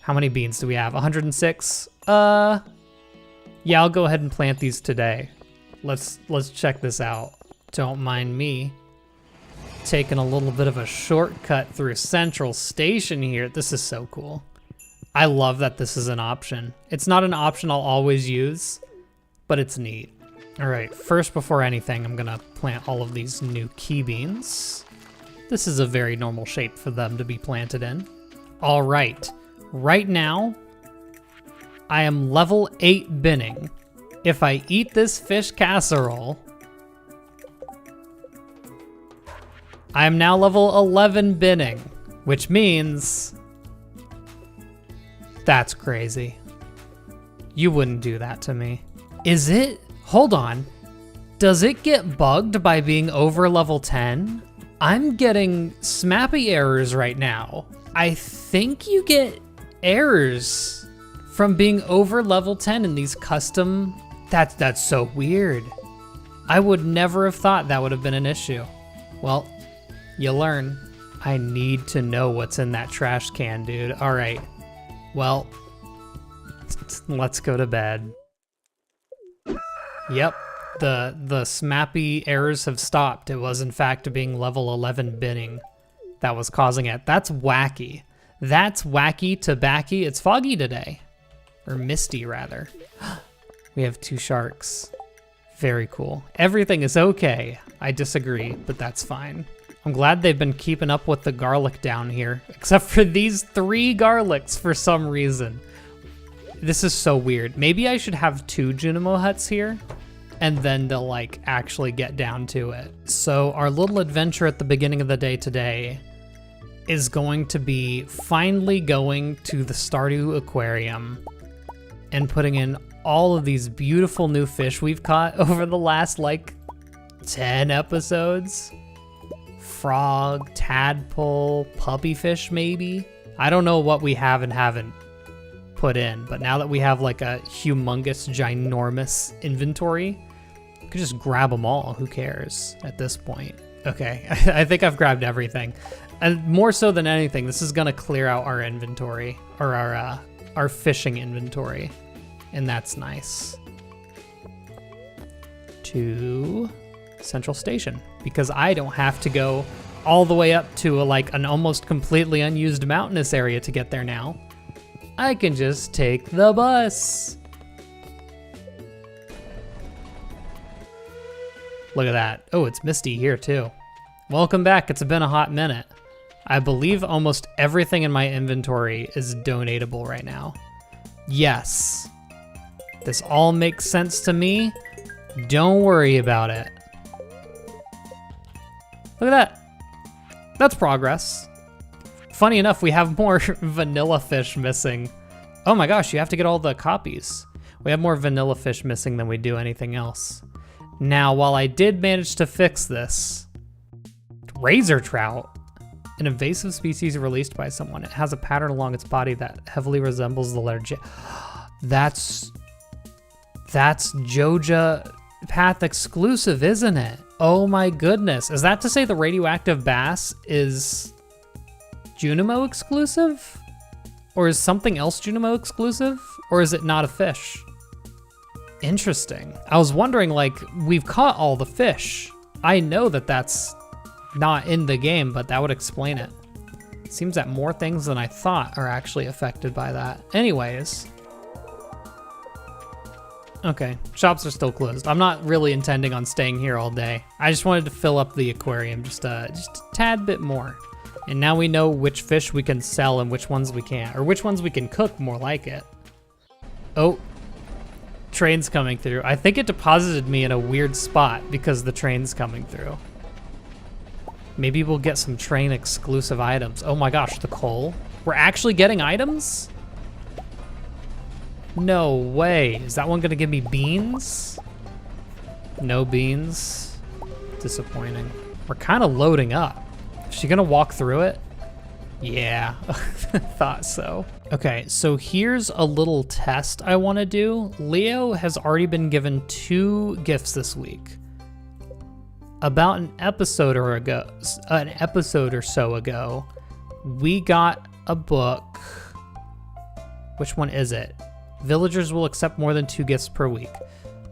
How many beans do we have? 106? Yeah, I'll go ahead and plant these today. Let's check this out. Don't mind me taking a little bit of a shortcut through Central Station here. This is so cool. I love that this is an option. It's not an option I'll always use, but it's neat. All right, first before anything, I'm gonna plant all of these new key beans. This is a very normal shape for them to be planted in. All right. Right now, I am level 8 binning. If I eat this fish casserole, I am now level 11 binning, which means that's crazy. You wouldn't do that to me. Is it? Hold on. Does it get bugged by being over level 10? I'm getting smappy errors right now. I think you get errors from being over level 10 in these custom. That's so weird. I would never have thought that would have been an issue. Well, you learn. I need to know what's in that trash can, dude. All right. Well, let's go to bed. Yep. The smappy errors have stopped. It was in fact being level 11 binning that was causing it. That's wacky. That's wacky tobacco. It's foggy today. Or misty, rather. We have 2 sharks. Very cool. Everything is okay. I disagree, but that's fine. I'm glad they've been keeping up with the garlic down here, except for these 3 garlics for some reason. This is so weird. Maybe I should have 2 Junimo huts here, and then they'll like actually get down to it. So our little adventure at the beginning of the day today is going to be finally going to the Stardew Aquarium and putting in all of these beautiful new fish we've caught over the last like 10 episodes. Frog, tadpole, puppy fish maybe. I don't know what we have and haven't put in, but now that we have like a humongous, ginormous inventory, we could just grab them all. Who cares at this point? Okay, I think I've grabbed everything. And more so than anything, this is gonna clear out our inventory, or our fishing inventory, and that's nice. To Central Station, because I don't have to go all the way up to like an almost completely unused mountainous area to get there now. I can just take the bus. Look at that. Oh, it's misty here too. Welcome back. It's been a hot minute. I believe almost everything in my inventory is donatable right now. Yes. This all makes sense to me. Don't worry about it. Look at that. That's progress. Funny enough, we have more vanilla fish missing. Oh my gosh, you have to get all the copies. We have more vanilla fish missing than we do anything else. Now, while I did manage to fix this, razor trout, an invasive species released by someone. It has a pattern along its body that heavily resembles the letter J. That's That's Joja Path exclusive, isn't it? Oh my goodness. Is that to say the radioactive bass is Junimo exclusive? Or is something else Junimo exclusive? Or is it not a fish? Interesting. I was wondering, like, we've caught all the fish. I know that that's not in the game, but that would explain it. It seems that more things than I thought are actually affected by that. Anyways. Okay, shops are still closed. I'm not really intending on staying here all day. I just wanted to fill up the aquarium just a tad bit more. And now we know which fish we can sell and which ones we can't, or which ones we can cook, more like it. Oh, train's coming through. I think it deposited me in a weird spot because the train's coming through. Maybe we'll get some train exclusive items. Oh my gosh, the coal. We're actually getting items? No way. Is that one gonna give me beans? No beans. Disappointing. We're kind of loading up. Is she gonna walk through it? Yeah, thought so. Okay, so here's a little test I wanna do. Leo has already been given 2 gifts this week. About an episode or so ago, we got a book. Which one is it? Villagers will accept more than 2 gifts per week.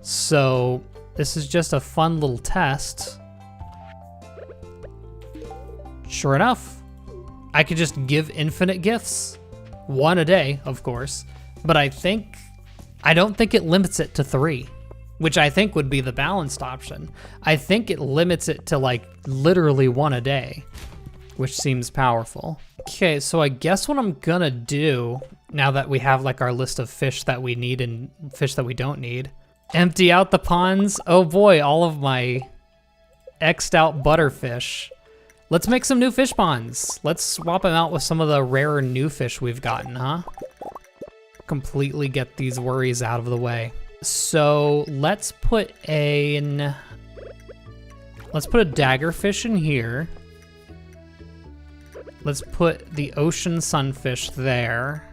So this is just a fun little test. Sure enough, I could just give infinite gifts. 1 a day, of course. But I don't think it limits it to 3, which I think would be the balanced option. I think it limits it to like literally 1 a day, which seems powerful. Okay, so I guess what I'm gonna do, now that we have like our list of fish that we need and fish that we don't need, empty out the ponds. Oh boy, all of my X'd out butterfish. Let's make some new fish ponds. Let's swap them out with some of the rarer new fish we've gotten, huh? Completely get these worries out of the way. So let's put a daggerfish in here. Let's put the ocean sunfish there.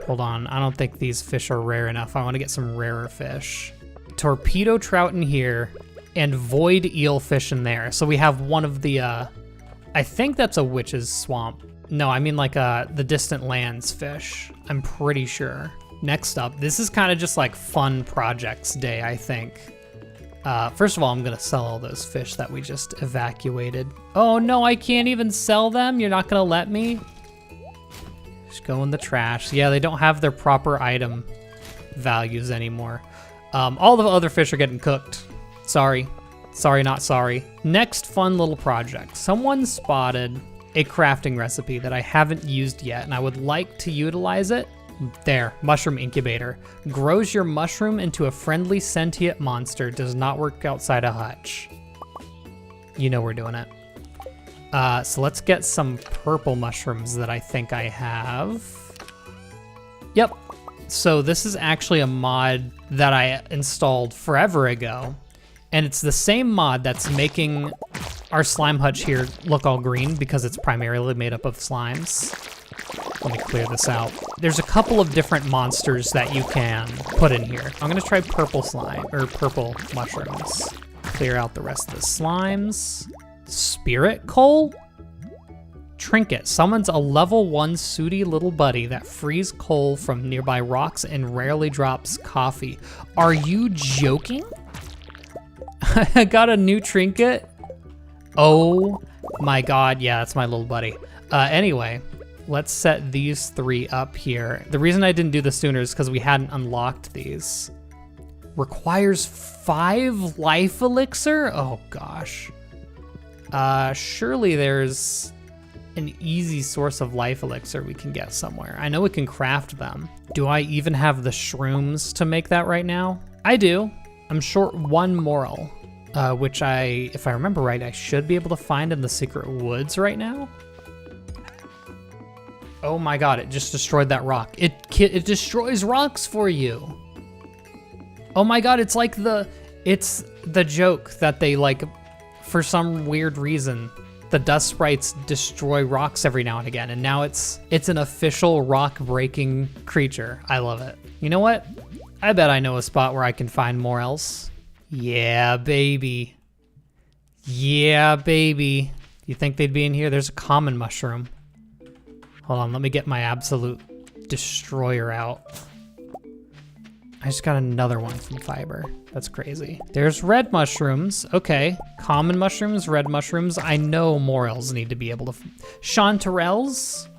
Hold on, I don't think these fish are rare enough. I want to get some rarer fish. Torpedo trout in here and void eelfish in there. So we have one of the, I think that's a witch's swamp. No, I mean like the distant lands fish. I'm pretty sure. Next up, this is kind of just like fun projects day, I think. First of all, I'm gonna sell all those fish that we just evacuated. Oh no, I can't even sell them? You're not gonna let me? Just go in the trash. Yeah, they don't have their proper item values anymore. All the other fish are getting cooked. Sorry. Sorry, not sorry. Next fun little project. Someone spotted a crafting recipe that I haven't used yet, and I would like to utilize it. There, mushroom incubator. Grows your mushroom into a friendly sentient monster. Does not work outside a hutch. You know we're doing it. So let's get some purple mushrooms that I think I have. Yep. So this is actually a mod that I installed forever ago. And it's the same mod that's making our slime hutch here look all green because it's primarily made up of slimes. Let me clear this out. There's a couple of different monsters that you can put in here. I'm gonna try purple slime, or purple mushrooms. Clear out the rest of the slimes. Spirit coal? Trinket summons a level 1 sooty little buddy that frees coal from nearby rocks and rarely drops coffee. Are you joking? I got a new trinket? Oh my god, yeah, that's my little buddy. Anyway, let's set these 3 up here. The reason I didn't do this sooner is because we hadn't unlocked these. Requires 5 life elixir? Oh gosh. Surely there's an easy source of life elixir we can get somewhere. I know we can craft them. Do I even have the shrooms to make that right now? I do. I'm short 1 moral, which if I remember right, I should be able to find in the secret woods right now. Oh my god, it just destroyed that rock. It destroys rocks for you. Oh my god, it's like it's the joke that they like, for some weird reason, the dust sprites destroy rocks every now and again, and now it's an official rock breaking creature. I love it. You know what? I bet I know a spot where I can find morels. Yeah, baby. Yeah, baby. You think they'd be in here? There's a common mushroom. Hold on, let me get my absolute destroyer out. I just got another one from fiber. That's crazy. There's red mushrooms. Okay. Common mushrooms, red mushrooms. I know morels need to be able to... Chanterelles?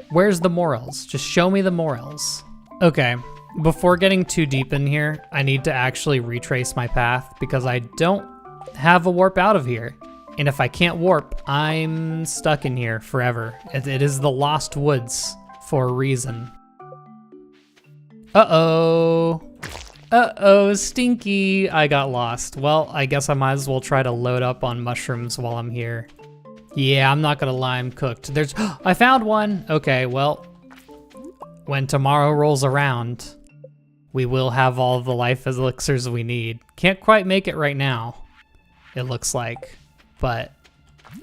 Where's the morels? Just show me the morels. Okay. Before getting too deep in here, I need to actually retrace my path because I don't have a warp out of here. And if I can't warp, I'm stuck in here forever. It is the Lost Woods for a reason. Uh-oh. Uh-oh, stinky. I got lost. Well, I guess I might as well try to load up on mushrooms while I'm here. Yeah, I'm not gonna lie, I'm cooked. I found one. Okay, well, when tomorrow rolls around, we will have all the life elixirs we need. Can't quite make it right now, it looks like, but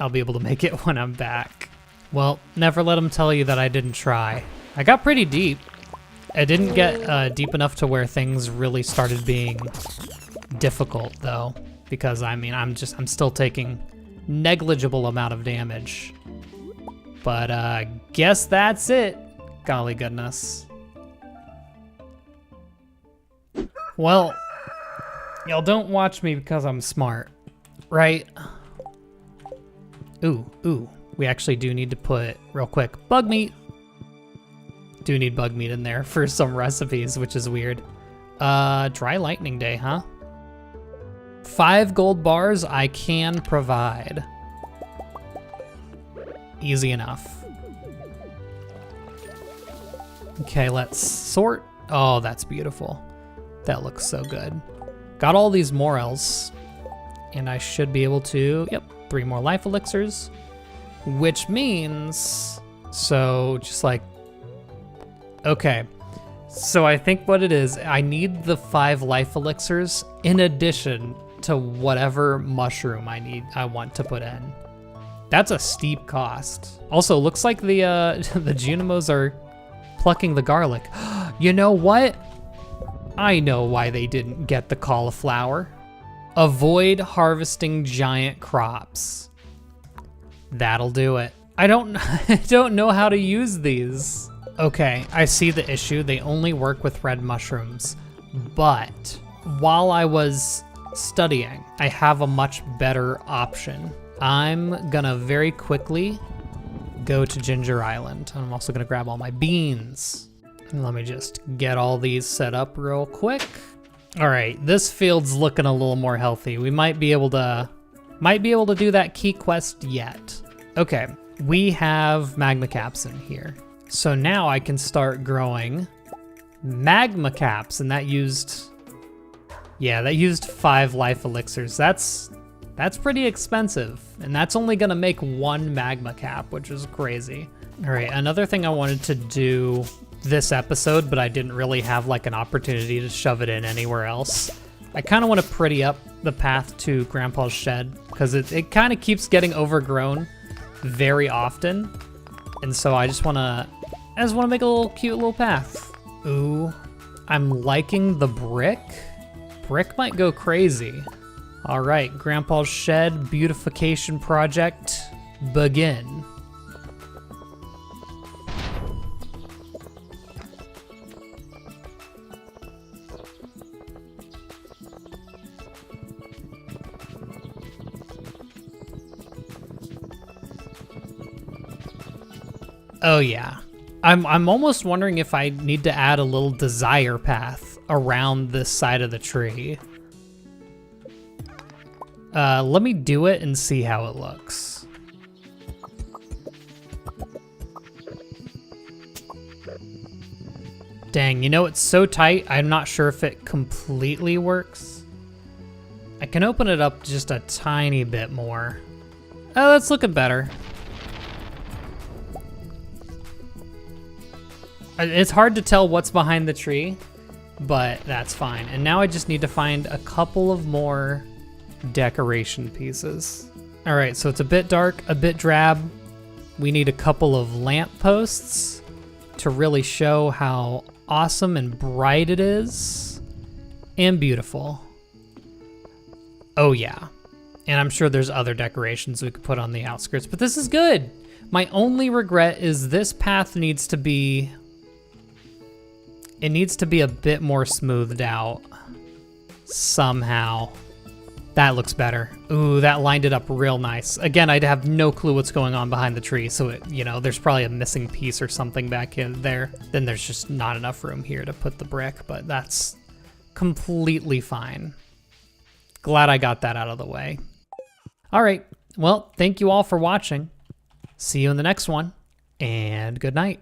I'll be able to make it when I'm back. Well, never let them tell you that I didn't try. I got pretty deep. I didn't get deep enough to where things really started being difficult though, because I mean, I'm still taking negligible amount of damage. But guess that's it. Golly goodness. Well, y'all don't watch me because I'm smart, right? Ooh, we actually do need to put, real quick, bug meat. Do need bug meat in there for some recipes, which is weird. Dry lightning day, huh? 5 gold bars I can provide. Easy enough. Okay, let's sort. Oh, that's beautiful. That looks so good. Got all these morels, and I should be able to, yep, 3 more life elixirs, which means, so just like, okay, so I think what it is, I need the 5 life elixirs in addition to whatever mushroom I want to put in. That's a steep cost. Also, looks like the the Junimos are plucking the garlic. You know what? I know why they didn't get the cauliflower. Avoid harvesting giant crops. That'll do it. I don't know how to use these. Okay, I see the issue. They only work with red mushrooms. But while I was studying, I have a much better option. I'm gonna very quickly go to Ginger Island. I'm also gonna grab all my beans. Let me just get all these set up real quick. All right, this field's looking a little more healthy. We might be able to do that key quest yet. Okay, we have magma caps in here. So now I can start growing magma caps, and that used 5 life elixirs. That's pretty expensive, and that's only gonna make 1 magma cap, which is crazy. All right, another thing I wanted to do this episode, but I didn't really have like an opportunity to shove it in anywhere else. I kind of want to pretty up the path to Grandpa's shed because it kind of keeps getting overgrown very often, and so I just want to make a little cute little path. Ooh, I'm liking the brick. Brick might go crazy. All right, Grandpa's shed beautification project begin. Oh yeah, I'm almost wondering if I need to add a little desire path around this side of the tree. Let me do it and see how it looks. Dang, you know, it's so tight, I'm not sure if it completely works. I can open it up just a tiny bit more. Oh, that's looking better. It's hard to tell what's behind the tree, but that's fine. And now I just need to find a couple of more decoration pieces. All right, so it's a bit dark, a bit drab. We need a couple of lamp posts to really show how awesome and bright it is. And beautiful. Oh yeah. And I'm sure there's other decorations we could put on the outskirts, but this is good. My only regret is this path needs to be, it needs to be a bit more smoothed out somehow. That looks better. Ooh, that lined it up real nice. Again, I'd have no clue what's going on behind the tree, so it, you know, there's probably a missing piece or something back in there. Then there's just not enough room here to put the brick, but that's completely fine. Glad I got that out of the way. All right, well, thank you all for watching. See you in the next one, and good night.